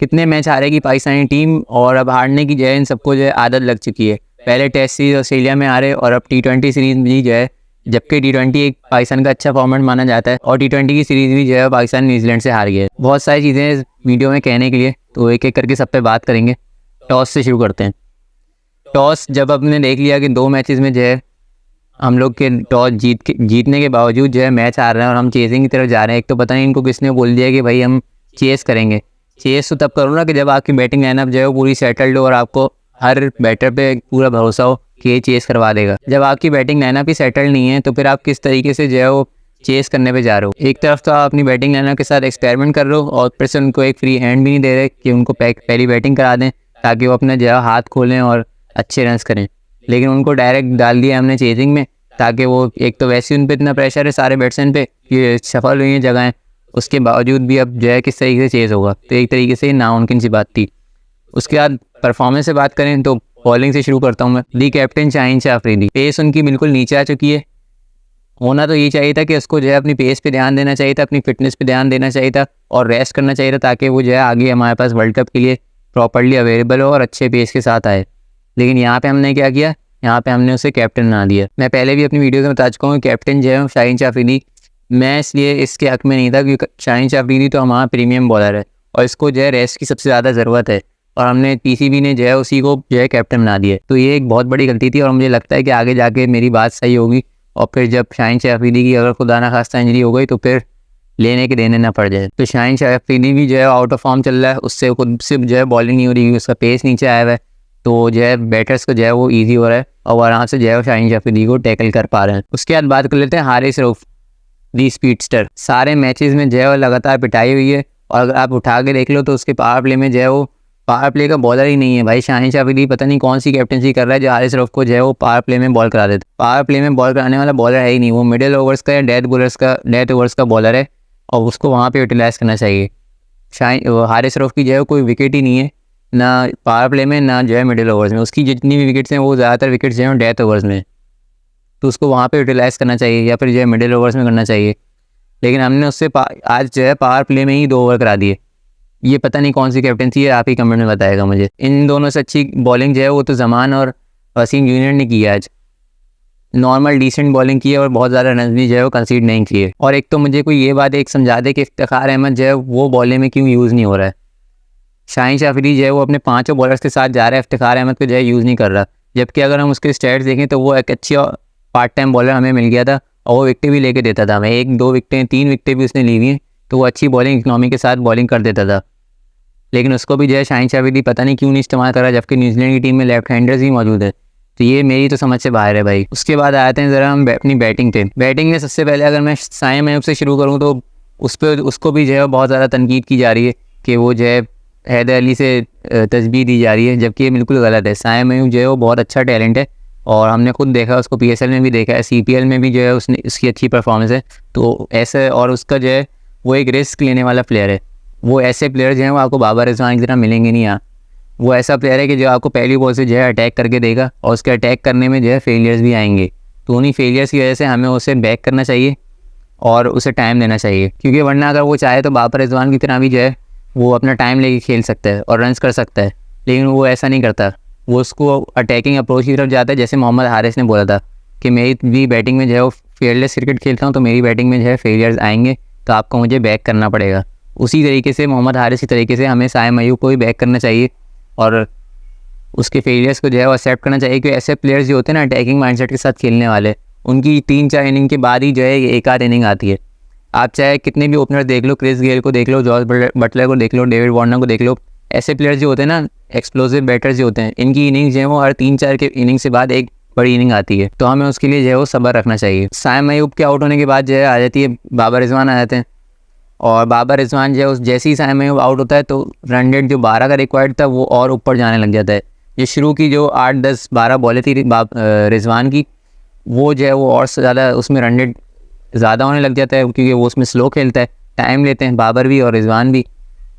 कितने match हारेगी Pakistani team, और अब हारने की जो है इन सबको जो है आदत लग चुकी है। पहले टेस्ट सीरीज ऑस्ट्रेलिया में हारे और अब T20 सीरीज भी जो है, जबकि T20 एक पाकिस्तान का अच्छा फॉर्मेट माना जाता है, और T20 की सीरीज भी जो है पाकिस्तान न्यूजीलैंड से हार गया है। बहुत सारी चीज़ें इस वीडियो में कहने के लिए, तो एक एक करके सब पे बात करेंगे। टॉस से शुरू करते हैं। टॉस जब हमने देख लिया कि 2 मैचेस में जो है हम लोग के टॉस जीतने के बावजूद जो है मैच हार रहे हैं और हम चेजिंग की तरफ जा रहे हैं। एक तो पता नहीं इनको किसने बोल दिया कि भाई हम चेस करेंगे। चेस तो तब करो ना कि जब आपकी बैटिंग लाइनअप जो है वो पूरी सेटल्ड हो और आपको हर बैटर पे पूरा भरोसा हो कि ये चेस करवा देगा। जब आपकी बैटिंग लाइनअप ही सेटल्ड नहीं है तो फिर आप किस तरीके से जो है वो चेस करने पे जा रहे हो। एक तरफ तो आप अपनी बैटिंग लाइनअप के साथ एक्सपेरिमेंट कर रहे हो और फिर से उनको एक फ्री हैंड भी नहीं दे रहे कि उनको पहली बैटिंग करा दें ताकि वो अपना जो है हाथ खोलें और अच्छे रन्स करें। लेकिन उनको डायरेक्ट डाल दिया हमने चेजिंग में, ताकि वो एक तो वैसे ही उन पर इतना प्रेशर है सारे बैट्समैन पे कि सफल हुई हैं जगहें, उसके बावजूद भी अब जो है किस तरीके से चेज होगा। तो एक तरीके से नामुमकिन सी बात थी। उसके बाद परफॉर्मेंस से बात करें तो बॉलिंग से शुरू करता हूँ मैं। दी कैप्टन शाहीन शाह अफरीदी, पेस उनकी बिल्कुल नीचे आ चुकी है। होना तो ये चाहिए था कि उसको जो है अपनी पेस पे ध्यान देना चाहिए था, अपनी फिटनेस पे ध्यान देना चाहिए था और रेस्ट करना चाहिए था, ताकि वो जो है आगे हमारे पास वर्ल्ड कप के लिए प्रॉपर्ली अवेलेबल हो और अच्छे पेस के साथ आए। लेकिन यहाँ पे हमने क्या किया, यहाँ पे हमने उसे कैप्टन बना दिया। मैं पहले भी अपनी वीडियो में बता चुका हूँ कैप्टन जो है शाहीन शाह अफरीदी, मैं इसलिए इसके हक में नहीं था क्योंकि शाहीन शाह अफरीदी तो हमारा प्रीमियम बॉलर है और इसको जो है रेस्ट की सबसे ज़्यादा ज़रूरत है, और हमने PCB ने जो है उसी को जो है कैप्टन बना दिया। तो ये एक बहुत बड़ी गलती थी और मुझे लगता है कि आगे जाके मेरी बात सही होगी और फिर जब शाहीन शाह अफरीदी की अगर खुदा ना खास्ता इंजरी हो गई तो फिर लेने के देने ना पड़ जाए। तो शाहीन शाह अफरीदी भी जो है आउट ऑफ फॉर्म चल रहा है, उससे खुद से जो है बॉलिंग नहीं हो रही, उसका पेस नीचे आया हुआ है, तो जो है बैटर्स को जो है वो ईजी हो रहा है और आराम से जो है शाहीन शाह अफरीदी को टैकल कर पा रहे हैं। उसके बाद बात कर लेते हैं हारिस रऊफ, दी स्पीडस्टर। सारे मैचेस में जो है वो लगातार पिटाई हुई है और अगर आप उठा के देख लो तो उसके पावर प्ले में जो है वो पावर प्ले का बॉलर ही नहीं है भाई। शाहीन शाह अफरीदी पता नहीं कौन सी कैप्टनसी कर रहा है जो हारिस रऊफ को जो है वो पावर प्ले में बॉल करा देता। पावर प्ले में बॉल कराने वाला बॉलर है ही नहीं, वो मिडिल ओवर्स का या डेथ ओवर्स का बॉलर है और उसको वहाँ पे यूटिलाइज़ करना चाहिए। हारिस रऊफ की जो है कोई विकेट ही नहीं है, ना पावर प्ले में ना जो है मिडिल ओवर्स में। उसकी जितनी भी विकेट्स हैं वो ज़्यादातर विकेट्स जो हैं डेथ ओवर्स में, तो उसको वहाँ पे यूटिलाइज़ करना चाहिए या फिर जो है मिडिल ओवर्स में करना चाहिए। लेकिन हमने उससे आज जो है पावर प्ले में ही 2 ओवर करा दिए। ये पता नहीं कौन सी कैप्टनसी है, आप ही कमेंट में बताएगा मुझे। इन दोनों से अच्छी बॉलिंग जो है वो तो जमान और वसीम जूनियर ने की है। आज नॉर्मल डिसेंट बॉलिंग की है और बहुत ज़्यादा रन भी जो है वो कंसीड नहीं किए। और एक तो मुझे कोई ये बात एक समझा दे कि इफ्तिखार अहमद जो है वो बॉलिंग में क्यों यूज़ नहीं हो रहा है। शाहीन शाह अफरीदी जो है वो अपने 5 बॉलर्स के साथ जा रहा है, इफ्तिखार अहमद को जो है यूज़ नहीं कर रहा। जबकि अगर हम उसके स्टैट्स देखें तो वो एक अच्छी पार्ट टाइम बॉलर हमें मिल गया था और वो विकेट भी लेके देता था हमें, 1-2 विकेटें 3 विकेटें भी उसने ली हुई हैं, तो वो अच्छी बॉलिंग इकनॉमी के साथ बॉलिंग कर देता था। लेकिन उसको भी जो है शाहीन शाह अफरीदी पता नहीं क्यों नहीं इस्तेमाल कर रहा, जबकि न्यूजीलैंड की टीम में लेफ्ट हैंडर्स ही मौजूद है। तो ये मेरी तो समझ से बाहर है भाई। उसके बाद आते हैं ज़रा हम अपनी बैटिंग पे। बैटिंग में सबसे पहले अगर मैं साइम अयूब से शुरू करूँ तो उसको भी जो है बहुत ज़्यादा तनकीद की जा रही है कि वो जो है हैदर अली से तस्बीह दी जा रही है, जबकि ये बिल्कुल गलत है। साइम अयूब जो है वो बहुत अच्छा टैलेंट है और हमने खुद देखा, उसको PSL में भी देखा है, CPL में भी जो है उसकी अच्छी परफॉर्मेंस है। तो ऐसे और उसका जो है वो एक रिस्क लेने वाला प्लेयर है। वो ऐसे प्लेयर जो हैं वो आपको बाबर रिजवान की तरह मिलेंगे नहीं यहाँ। वो ऐसा प्लेयर है कि जो आपको पहली बॉल से जो है अटैक करके देगा और उसके अटैक करने में जो है फेलियर्स भी आएंगे। तो उन्हीं फेलियर्स की वजह से हमें उसे बैक करना चाहिए और उसे टाइम देना चाहिए, क्योंकि वरना अगर वो चाहे तो बाबर रिजवान की तरह भी जो है वो अपना टाइम लेके खेल सकता है और रन्स कर सकता है। लेकिन वो ऐसा नहीं करता, वो उसको अटैकिंग अप्रोच की तरफ जाता है। जैसे मोहम्मद हारिस ने बोला था कि मेरी भी बैटिंग में जो है वो फेयरलेस क्रिकेट खेलता हूँ, तो मेरी बैटिंग में जो है फेलियर्स आएंगे तो आपको मुझे बैक करना पड़ेगा। उसी तरीके से मोहम्मद हारिस की तरीके से हमें साइम अयूब को भी बैक करना चाहिए और उसके फेलियर्स को जो है वो एक्सेप्ट करना चाहिए। क्योंकि ऐसे प्लेयर्स जो होते हैं ना अटैकिंग माइंडसेट के साथ खेलने वाले, उनकी 3-4 इनिंग के बाद ही जो है एक आध इनिंग आती है। आप चाहे कितने भी ओपनर देख लो, क्रिस गेल को देख लो, जॉर्ज बटलर को देख लो, डेविड वार्नर को देख लो, ऐसे प्लेयर्स जो होते हैं ना एक्सप्लोसिव बैटर्स जो होते हैं, इनकी इनिंग्स जो है वो हर 3-4 के इनिंग से बाद एक बड़ी इनिंग आती है। तो हमें उसके लिए जो है वो सब्र रखना चाहिए। साइम अयूब के आउट होने के बाद जो है आ जाती है बाबर रिजवान आ जाते हैं और बाबर रिजवान जो है उस जैसे ही साइम अयूब आउट होता है तो रन रेट जो 12 का रिक्वायर्ड था वो और ऊपर जाने लग जाता है। ये शुरू की जो 8-10-12 बॉलें थी रिजवान की, वो जो है वो और ज़्यादा उसमें रन रेट ज़्यादा होने लग जाता है, क्योंकि वो उसमें स्लो खेलता है, टाइम लेते हैं बाबर भी और रिजवान भी।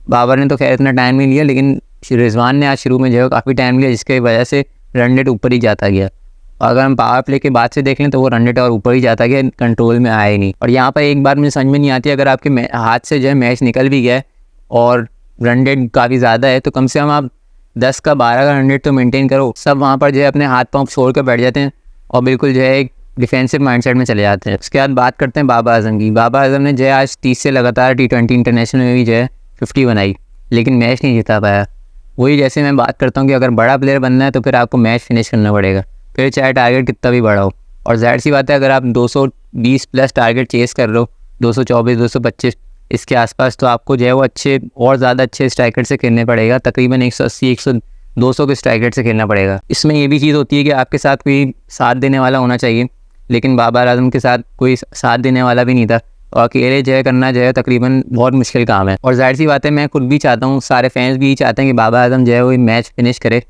बाबर ने तो खैर इतना टाइम नहीं लिया, लेकिन रिजवान ने आज शुरू में जो है काफ़ी टाइम लिया, जिसकी वजह से रन रेट ऊपर ही जाता गया। और अगर हम पावर प्ले के बाद से देख लें तो वो रन रेट और ऊपर ही जाता गया, कंट्रोल में आया ही नहीं। और यहाँ पर एक बार मुझे समझ में नहीं आती, अगर आपके हाथ से जो है मैच निकल भी गया और रन रेट काफ़ी ज़्यादा है, तो कम से कम आप 10 का 12 का रन रेट तो मेंटेन करो। सब वहाँ पर जो है अपने हाथ पाँव छोड़ कर बैठ जाते हैं और बिल्कुल जो है एक डिफेंसिव माइंडसेट में चले जाते हैं। उसके बाद बात करते हैं बाबर आजम की। बाबर आजम ने जो है आज 30 से लगातार T20 इंटरनेशनल में भी जो है 50 बनाई, लेकिन मैच नहीं जीता पाया। वही जैसे मैं बात करता हूँ कि अगर बड़ा प्लेयर बनना है तो फिर आपको मैच फिनिश करना पड़ेगा, फिर चाहे टारगेट कितना भी बड़ा हो। और जाहिर सी बात है, अगर आप 220 प्लस टारगेट चेस कर रहे हो, 224 225 इसके आसपास, तो आपको जो है वो अच्छे और ज़्यादा अच्छे स्ट्राइकर से खेलने पड़ेगा। तकरीबन 180 100 200 के स्ट्राइकर से खेलना पड़ेगा। इसमें ये भी चीज़ होती है कि आपके साथ कोई साथ देने वाला होना चाहिए, लेकिन बाबर आजम के साथ कोई साथ देने वाला भी नहीं था और अकेले जय करना जो है तकरीबन बहुत मुश्किल काम है। और जाहिर सी बात है, मैं खुद भी चाहता हूँ, सारे फैंस भी चाहते हैं कि बाबर आजम जो है वो मैच फिनिश करे,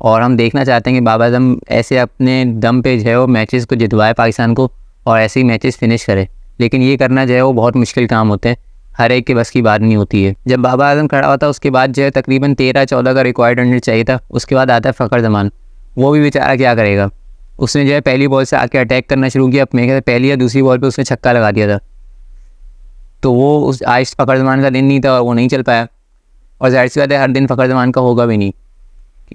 और हम देखना चाहते हैं कि बाबर आजम ऐसे अपने दम पे जो है वो मैचेस को जितवाए पाकिस्तान को और ऐसे ही मैचेस फिनिश करे। लेकिन ये करना जो है वो बहुत मुश्किल काम होते हैं, हर एक के बस की बात नहीं होती है। जब बाबर आजम खड़ा हुआ था उसके बाद जो है तकरीबन 13-14 का रिक्वायर्ड रन रेट चाहिए था। उसके बाद आता है फ़खर जमान, वो भी बेचारा क्या करेगा। उसने जो है पहली बॉल से आके अटैक करना शुरू किया, मेरे ख्याल पहली या दूसरी बॉल पे उसने छक्का लगा दिया था। तो वो उस आज फ़खर जमान का दिन नहीं था और वो नहीं चल पाया, और जाहिर सी बात है हर दिन फ़खर जमान का होगा भी नहीं।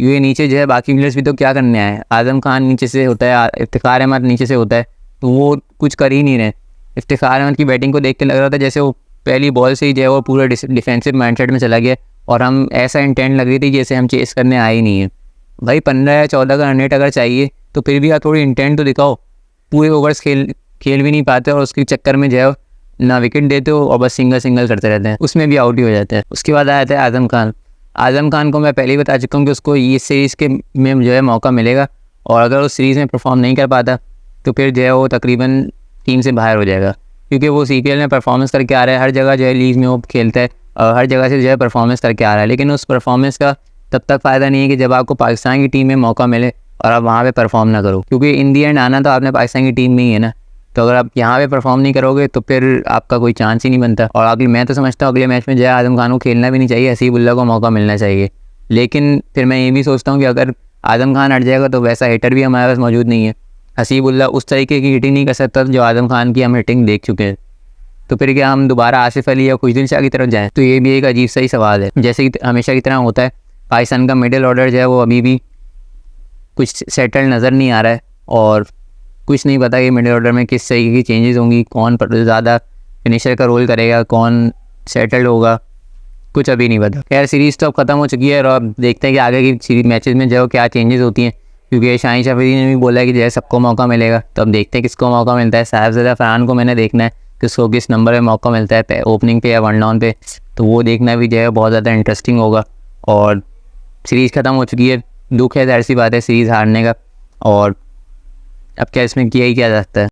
ये नीचे जो है बाकी प्लेयर्स भी तो क्या करने आए। आज़म खान नीचे से होता है, इफ्तिखार अहमद नीचे से होता है, तो वो कुछ कर ही नहीं रहे। इफ्तिखार अहमद की बैटिंग को देख के लग रहा था जैसे वो पहली बॉल से ही जो है वो पूरा डिफेंसिव माइंडसेट में चला गया, और हम ऐसा इंटेंट लग रही थी जैसे हम चेस करने आए ही नहीं है। भाई 15 या 14 का रन रेट अगर चाहिए तो फिर भी आप थोड़ी इंटेंट तो दिखाओ। पूरे ओवर्स खेल भी नहीं पाते और उसके चक्कर में जो है ना विकेट देते हो और बस सिंगल करते रहते हैं, उसमें भी आउट ही हो जाते हैं। उसके बाद आया था आज़म खान। आज़म खान को मैं पहले ही बता चुका हूँ कि उसको ये सीरीज़ के में जो है मौका मिलेगा, और अगर उस सीरीज़ में परफॉर्म नहीं कर पाता तो फिर जो है वो तकरीबन टीम से बाहर हो जाएगा, क्योंकि वो CPL में परफॉर्मेंस करके आ रहा है, हर जगह जो है लीग में वो खेलता है और हर जगह से जो है परफॉर्मेंस करके आ रहा है। लेकिन उस परफॉर्मेंस का तब तक फ़ायदा नहीं है कि जब आपको पाकिस्तान की टीम में मौका मिले और आप वहाँ पे परफॉर्म ना करो, क्योंकि इन दी एंड आना तो आपने पाकिस्तान की टीम में ही है ना। तो अगर आप यहाँ पे परफॉर्म नहीं करोगे तो फिर आपका कोई चांस ही नहीं बनता। और अगले मैं तो समझता हूँ अगले मैच में जो है आज़म खान को खेलना भी नहीं चाहिए, हसीबुल्ला को मौका मिलना चाहिए। लेकिन फिर मैं ये भी सोचता हूँ कि अगर आज़म खान हट जाएगा तो वैसा हिटर भी हमारे पास मौजूद नहीं है। हसीबुल्ला उस तरीके की हिटिंग नहीं कर सकता जो आज़म खान की हम हिटिंग देख चुके हैं। तो फिर क्या हम दोबारा आसिफ अली या खुशदिल शाह की तरफ जाएँ? तो ये भी एक अजीब सा ही सवाल है। जैसे कि हमेशा की तरह होता है, पाकिस्तान का मिडिल ऑर्डर जो है वो अभी भी कुछ सेटल नज़र नहीं आ रहा है, और कुछ नहीं पता कि मिडिल ऑर्डर में किस तरीके की चेंजेस होंगी, कौन ज़्यादा फिनिशर का रोल करेगा, कौन सेटल्ड होगा, कुछ अभी नहीं पता। खैर सीरीज़ तो अब ख़त्म हो चुकी है और अब देखते हैं कि आगे की सीरीज मैचेस में जो क्या चेंजेस होती हैं, क्योंकि शाहीन शफीदी ने भी बोला है कि जो है सबको मौका मिलेगा। तो अब देखते हैं किसको मौका मिलता है। साहिबजादा फरहान को मैंने देखना है किसको किस नंबर में मौका मिलता है, ओपनिंग पे या वन डाउन पे, तो वो देखना भी जो है बहुत ज़्यादा इंटरेस्टिंग होगा। और सीरीज़ ख़त्म हो चुकी है, दुख है, जाहिर सी बात है सीरीज़ हारने का, और अब क्या इसमें किया ही क्या जा सकता है।